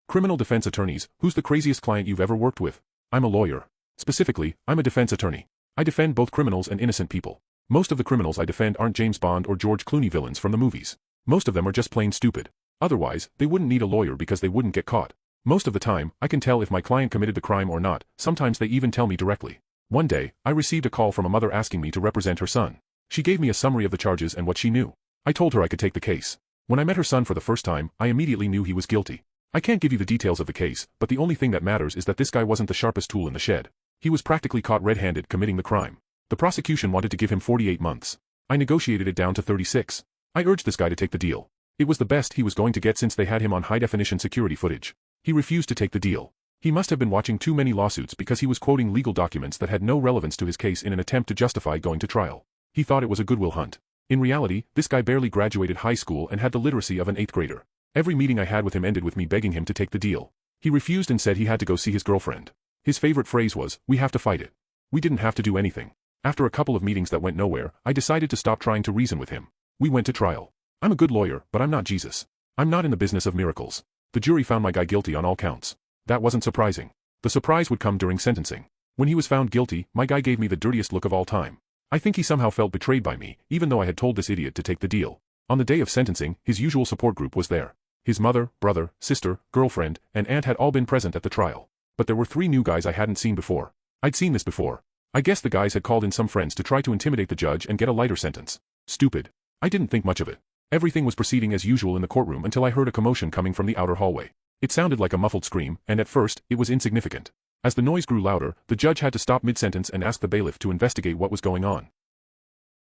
Criminal defense attorneys, who's the craziest client you've ever worked with? I'm a lawyer. Specifically, I'm a defense attorney. I defend both criminals and innocent people. Most of the criminals I defend aren't James Bond or George Clooney villains from the movies. Most of them are just plain stupid. Otherwise, they wouldn't need a lawyer because they wouldn't get caught. Most of the time, I can tell if my client committed the crime or not, sometimes they even tell me directly. One day, I received a call from a mother asking me to represent her son. She gave me a summary of the charges and what she knew. I told her I could take the case. When I met her son for the first time, I immediately knew he was guilty. I can't give you the details of the case, but the only thing that matters is that this guy wasn't the sharpest tool in the shed. He was practically caught red-handed committing the crime. The prosecution wanted to give him 48 months. I negotiated it down to 36. I urged this guy to take the deal. It was the best he was going to get since they had him on high-definition security footage. He refused to take the deal. He must have been watching too many lawsuits because he was quoting legal documents that had no relevance to his case in an attempt to justify going to trial. He thought it was a goodwill hunt. In reality, this guy barely graduated high school and had the literacy of an 8th grader. Every meeting I had with him ended with me begging him to take the deal. He refused and said he had to go see his girlfriend. His favorite phrase was, "We have to fight it." We didn't have to do anything. After a couple of meetings that went nowhere, I decided to stop trying to reason with him. We went to trial. I'm a good lawyer, but I'm not Jesus. I'm not in the business of miracles. The jury found my guy guilty on all counts. That wasn't surprising. The surprise would come during sentencing. When he was found guilty, my guy gave me the dirtiest look of all time. I think he somehow felt betrayed by me, even though I had told this idiot to take the deal. On the day of sentencing, his usual support group was there. His mother, brother, sister, girlfriend, and aunt had all been present at the trial. But there were 3 new guys I hadn't seen before. I'd seen this before. I guess the guys had called in some friends to try to intimidate the judge and get a lighter sentence. Stupid. I didn't think much of it. Everything was proceeding as usual in the courtroom until I heard a commotion coming from the outer hallway. It sounded like a muffled scream, and at first, it was insignificant. As the noise grew louder, the judge had to stop mid-sentence and ask the bailiff to investigate what was going on.